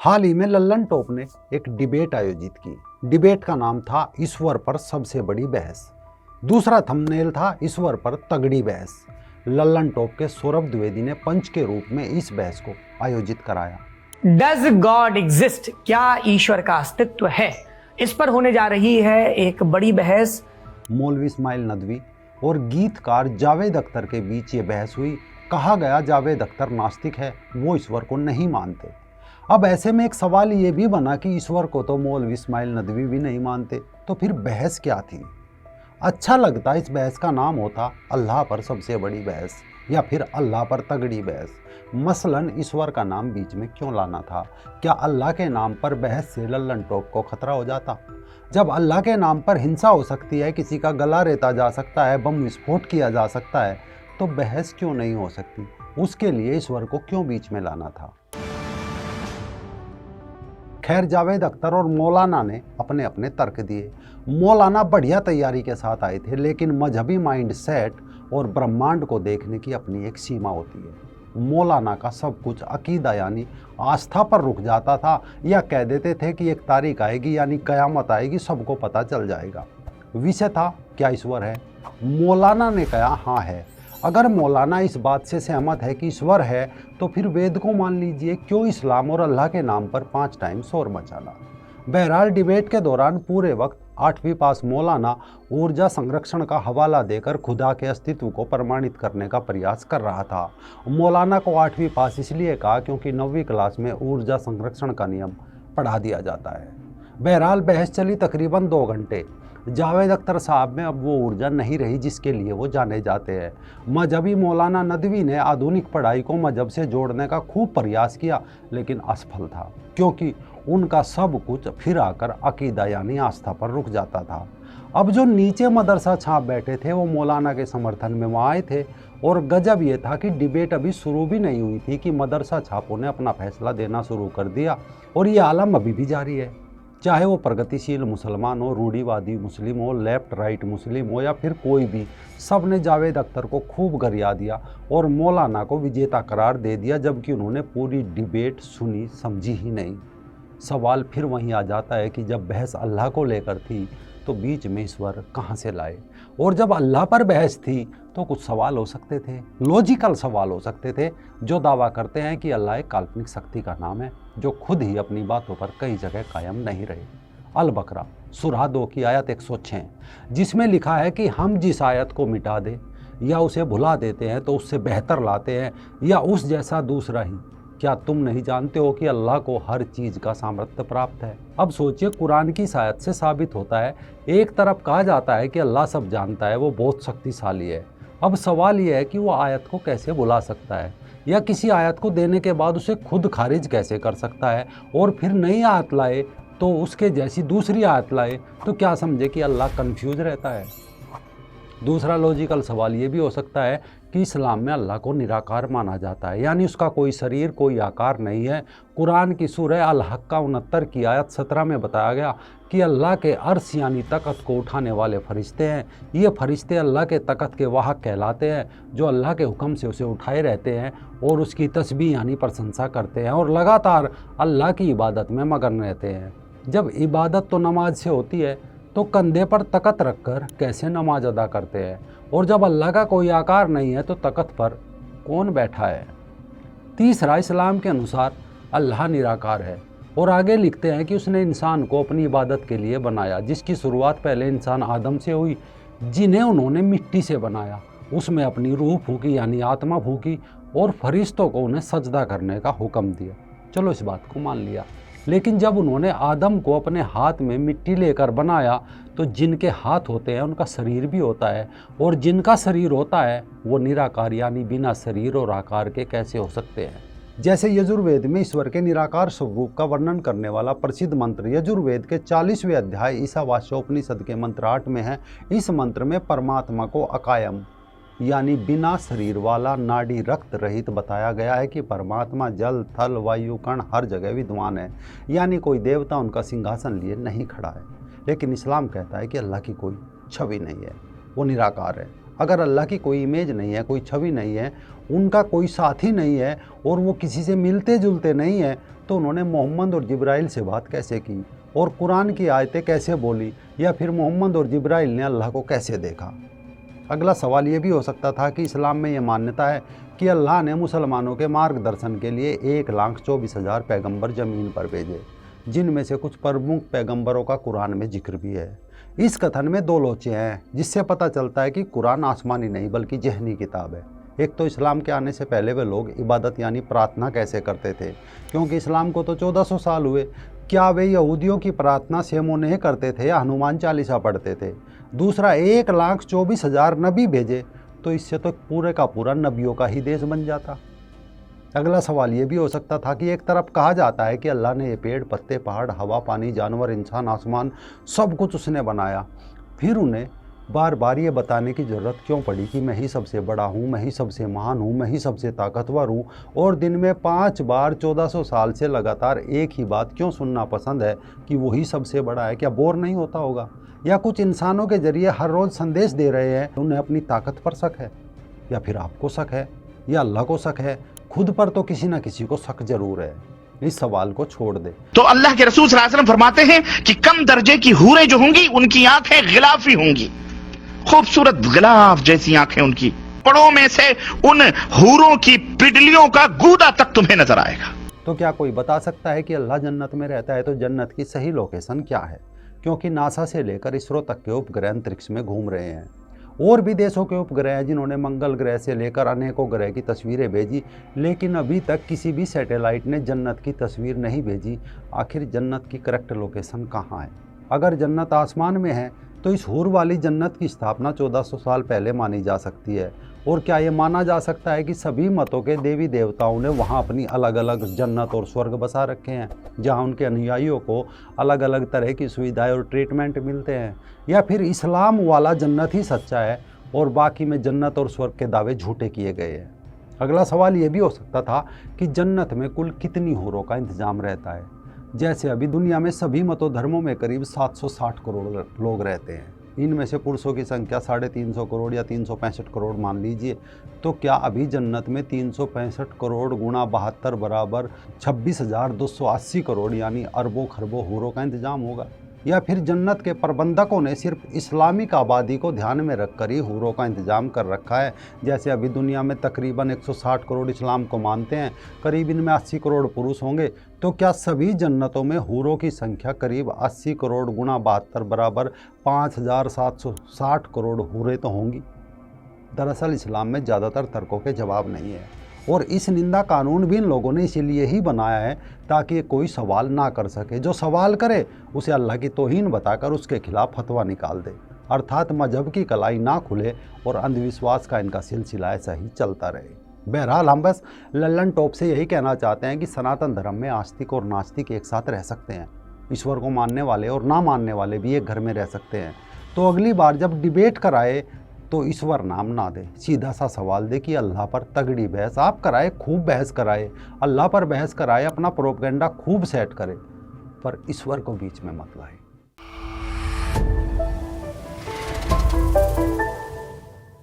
हाल ही में लल्लन टॉप ने एक डिबेट आयोजित की। डिबेट का नाम था ईश्वर पर सबसे बड़ी बहस। दूसरा थंबनेल था ईश्वर पर तगड़ी बहस। लल्लन टॉप के सौरभ द्विवेदी ने पंच के रूप में इस बहस को आयोजित कराया। Does God exist? क्या ईश्वर का अस्तित्व है? इस पर होने जा रही है एक बड़ी बहस। मौलवी इस्माइल नदवी और गीतकार जावेद अख्तर के बीच ये बहस हुई। कहा गया जावेद अख्तर नास्तिक है, वो ईश्वर को नहीं मानते। अब ऐसे में एक सवाल ये भी बना कि ईश्वर को तो मौलवी इस्माइल नदवी भी नहीं मानते, तो फिर बहस क्या थी? अच्छा लगता इस बहस का नाम होता अल्लाह पर सबसे बड़ी बहस या फिर अल्लाह पर तगड़ी बहस। मसलन ईश्वर का नाम बीच में क्यों लाना था? क्या अल्लाह के नाम पर बहस से लल्लन टॉप को खतरा हो जाता? जब अल्लाह के नाम पर हिंसा हो सकती है, किसी का गला रेता जा सकता है, बम विस्फोट किया जा सकता है, तो बहस क्यों नहीं हो सकती? उसके लिए ईश्वर को क्यों बीच में लाना था? खैर, जावेद अख्तर और मौलाना ने अपने अपने तर्क दिए। मौलाना बढ़िया तैयारी के साथ आए थे, लेकिन मजहबी माइंड सेट और ब्रह्मांड को देखने की अपनी एक सीमा होती है। मौलाना का सब कुछ अकीदा यानी आस्था पर रुक जाता था, या कह देते थे कि एक तारीख आएगी यानी कयामत आएगी, सबको पता चल जाएगा। विषय था क्या ईश्वर है? मौलाना ने कहा हाँ है। अगर मौलाना इस बात से सहमत है कि ईश्वर है, तो फिर वेद को मान लीजिए, क्यों इस्लाम और अल्लाह के नाम पर 5 टाइम शोर मचाना? बहरहाल डिबेट के दौरान पूरे वक्त 8वीं पास मौलाना ऊर्जा संरक्षण का हवाला देकर खुदा के अस्तित्व को प्रमाणित करने का प्रयास कर रहा था। मौलाना को 8वीं पास इसलिए कहा क्योंकि 9वीं क्लास में ऊर्जा संरक्षण का नियम पढ़ा दिया जाता है। बहरहाल बहस चली तकरीबन 2 घंटे। जावेद अख्तर साहब में अब वो ऊर्जा नहीं रही जिसके लिए वो जाने जाते हैं। मजहबी मौलाना नदवी ने आधुनिक पढ़ाई को मजहब से जोड़ने का खूब प्रयास किया, लेकिन असफल था, क्योंकि उनका सब कुछ फिर आकर अकीदा यानी आस्था पर रुक जाता था। अब जो नीचे मदरसा छाप बैठे थे वो मौलाना के समर्थन में वहाँ आए थे, और गजब ये था कि डिबेट अभी शुरू भी नहीं हुई थी कि मदरसा छापों ने अपना फैसला देना शुरू कर दिया, और ये आलम अभी भी जारी है। चाहे वो प्रगतिशील मुसलमान हो, रूढ़िवादी मुस्लिम हो, लेफ्ट राइट मुस्लिम हो, या फिर कोई भी, सब ने जावेद अख्तर को खूब गरिया दिया और मौलाना को विजेता करार दे दिया, जबकि उन्होंने पूरी डिबेट सुनी समझी ही नहीं। सवाल फिर वहीं आ जाता है कि जब बहस अल्लाह को लेकर थी तो बीच में ईश्वर कहाँ से लाए? और जब अल्लाह पर बहस थी तो कुछ सवाल हो सकते थे, लॉजिकल सवाल हो सकते थे, जो दावा करते हैं कि अल्लाह एक काल्पनिक शक्ति का नाम है जो खुद ही अपनी बातों पर कई जगह कायम नहीं रहे। अल बकरा सूरह 2 की आयत 106, जिसमें लिखा है कि हम जिस आयत को मिटा दे या उसे भुला देते हैं तो उससे बेहतर लाते हैं या उस जैसा दूसरा ही। क्या तुम नहीं जानते हो कि अल्लाह को हर चीज़ का सामर्थ्य प्राप्त है? अब सोचिए, कुरान की इस आयत से साबित होता है, एक तरफ कहा जाता है कि अल्लाह सब जानता है, वो बहुत शक्तिशाली है। अब सवाल यह है कि वो आयत को कैसे भुला सकता है, या किसी आयत को देने के बाद उसे खुद खारिज कैसे कर सकता है, और फिर नई आयत लाए तो उसके जैसी दूसरी आयत लाए, तो क्या समझे कि अल्लाह कन्फ्यूज रहता है? दूसरा लॉजिकल सवाल ये भी हो सकता है कि इस्लाम में अल्लाह को निराकार माना जाता है, यानी उसका कोई शरीर कोई आकार नहीं है। कुरान की सूरह अल हक्का 69 की आयत 17 में बताया गया कि अल्लाह के अर्श यानी तकत को उठाने वाले फरिश्ते हैं। ये फरिश्ते अल्लाह के तकत के वाहक कहलाते हैं, जो अल्लाह के हुक्म से उसे उठाए रहते हैं और उसकी तस्बीह यानी प्रशंसा करते हैं, और लगातार अल्लाह की इबादत में मगन रहते हैं। जब इबादत तो नमाज से होती है, तो कंधे पर तकत रखकर कैसे नमाज अदा करते हैं? और जब अल्लाह का कोई आकार नहीं है तो तकत पर कौन बैठा है? तीसरा, इस्लाम के अनुसार अल्लाह निराकार है, और आगे लिखते हैं कि उसने इंसान को अपनी इबादत के लिए बनाया, जिसकी शुरुआत पहले इंसान आदम से हुई, जिन्हें उन्होंने मिट्टी से बनाया। उसमें अपनी रूह फूकी यानी आत्मा फूकी, और फरिश्तों को उन्हें सजदा करने का हुक्म दिया। चलो इस बात को मान लिया, लेकिन जब उन्होंने आदम को अपने हाथ में मिट्टी लेकर बनाया, तो जिनके हाथ होते हैं उनका शरीर भी होता है, और जिनका शरीर होता है वो निराकार यानी बिना शरीर और आकार के कैसे हो सकते हैं? जैसे यजुर्वेद में ईश्वर के निराकार स्वरूप का वर्णन करने वाला प्रसिद्ध मंत्र यजुर्वेद के 40वें अध्याय ईशावास्योपनिषद के मंत्र 8 में है। इस मंत्र में परमात्मा को अकायम यानी बिना शरीर वाला, नाड़ी रक्त रहित बताया गया है कि परमात्मा जल थल वायु कण हर जगह विद्वान है, यानी कोई देवता उनका सिंहासन लिए नहीं खड़ा है। लेकिन इस्लाम कहता है कि अल्लाह की कोई छवि नहीं है, वो निराकार है। अगर अल्लाह की कोई इमेज नहीं है, कोई छवि नहीं है, उनका कोई साथी नहीं है और वो किसी से मिलते जुलते नहीं है, तो उन्होंने मोहम्मद और जिब्राइल से बात कैसे की और कुरान की आयतें कैसे बोली, या फिर मोहम्मद और जिब्राइल ने अल्लाह को कैसे देखा। अगला सवाल ये भी हो सकता था कि इस्लाम में ये मान्यता है कि अल्लाह ने मुसलमानों के मार्गदर्शन के लिए 1,24,000 पैगंबर ज़मीन पर भेजे, जिनमें से कुछ प्रमुख पैगंबरों का कुरान में जिक्र भी है। इस कथन में दो लोचे हैं, जिससे पता चलता है कि कुरान आसमानी नहीं बल्कि जहनी किताब है। एक तो इस्लाम के आने से पहले वे लोग इबादत यानी प्रार्थना कैसे करते थे, क्योंकि इस्लाम को तो 1400 साल हुए। क्या वे यहूदियों की प्रार्थना सेमोनेह करते थे या हनुमान चालीसा पढ़ते थे? दूसरा, 1,24,000 नबी भेजे, तो इससे तो पूरे का पूरा नबियों का ही देश बन जाता। अगला सवाल ये भी हो सकता था कि एक तरफ कहा जाता है कि अल्लाह ने ये पेड़, पत्ते, पहाड़, हवा, पानी, जानवर, इंसान, आसमान सब कुछ उसने बनाया, फिर उन्हें बार बार ये बताने की ज़रूरत क्यों पड़ी कि मैं ही सबसे बड़ा हूँ, मैं ही सबसे महान हूँ, मैं ही सबसे ताकतवर हूँ, और दिन में 5 बार 1400 साल से लगातार एक ही बात क्यों सुनना पसंद है कि वही सबसे बड़ा है? क्या बोर नहीं होता होगा? या कुछ इंसानों के जरिए हर रोज़ संदेश दे रहे हैं, उन्हें अपनी ताकत पर शक है? या फिर आपको शक है या अल्लाह को शक है? खुद पर तो किसी ना किसी को शक जरूर है। इस सवाल को छोड़ दे। तो अल्लाह के रसूल सल्लल्लाहु अलैहि वसल्लम फरमाते हैं कि कम दर्जे की हूरें जो होंगी उनकी आंखें गिलाफी होंगी, खूबसूरत गिलाफ जैसी आंखें उनकी, पड़ों में से उन हूरों की पिडलियों का गूदा तक तुम्हें नजर आएगा। तो क्या कोई बता सकता है कि अल्लाह जन्नत में रहता है तो जन्नत की सही लोकेशन क्या है? क्योंकि नासा से लेकर इसरो तक के उपग्रह अंतरिक्ष में घूम रहे हैं, और भी देशों के उपग्रह हैं जिन्होंने मंगल ग्रह से लेकर अनेकों ग्रह की तस्वीरें भेजी, लेकिन अभी तक किसी भी सैटेलाइट ने जन्नत की तस्वीर नहीं भेजी। आखिर जन्नत की करेक्ट लोकेशन कहाँ है? अगर जन्नत आसमान में है तो इस हूर वाली जन्नत की स्थापना 1400 साल पहले मानी जा सकती है। और क्या ये माना जा सकता है कि सभी मतों के देवी देवताओं ने वहाँ अपनी अलग अलग जन्नत और स्वर्ग बसा रखे हैं, जहाँ उनके अनुयायियों को अलग अलग तरह की सुविधाएं और ट्रीटमेंट मिलते हैं? या फिर इस्लाम वाला जन्नत ही सच्चा है और बाकी में जन्नत और स्वर्ग के दावे झूठे किए गए हैं? अगला सवाल ये भी हो सकता था कि जन्नत में कुल कितनी हूरों का इंतजाम रहता है? जैसे अभी दुनिया में सभी मतों धर्मों में करीब 760 करोड़ लोग रहते हैं, इनमें से पुरुषों की संख्या 350 करोड़ या 365 करोड़ मान लीजिए। तो क्या अभी जन्नत में 365 करोड़ गुणा 72 बराबर 26,280 करोड़ यानी अरबों खरबों हूरों का इंतजाम होगा? या फिर जन्नत के प्रबंधकों ने सिर्फ इस्लामिक आबादी को ध्यान में रखकर ही हूरों का इंतजाम कर रखा है? जैसे अभी दुनिया में तकरीबन 160 करोड़ इस्लाम को मानते हैं, करीब इनमें 80 करोड़ पुरुष होंगे, तो क्या सभी जन्नतों में हूरों की संख्या करीब 80 करोड़ गुणा 72 बराबर 5,760 करोड़ हूरें तो होंगी? दरअसल इस्लाम में ज़्यादातर तर्कों के जवाब नहीं है, और इस निंदा कानून भी इन लोगों ने इसीलिए ही बनाया है ताकि कोई सवाल ना कर सके। जो सवाल करे उसे अल्लाह की तौहीन बताकर उसके खिलाफ फतवा निकाल दे, अर्थात मजहब की कलाई ना खुले और अंधविश्वास का इनका सिलसिला ऐसा ही चलता रहे। बहरहाल हम बस लल्लन टॉप से यही कहना चाहते हैं कि सनातन धर्म में आस्तिक और नास्तिक एक साथ रह सकते हैं, ईश्वर को मानने वाले और ना मानने वाले भी एक घर में रह सकते हैं। तो अगली बार जब डिबेट कराए तो ईश्वर नाम ना दे, सीधा सा सवाल दे कि अल्लाह पर तगड़ी बहस आप कराए, खूब बहस कराए, अल्लाह पर बहस कराए, अपना प्रोपेगेंडा खूब सेट करे, पर ईश्वर को बीच में मत लाए।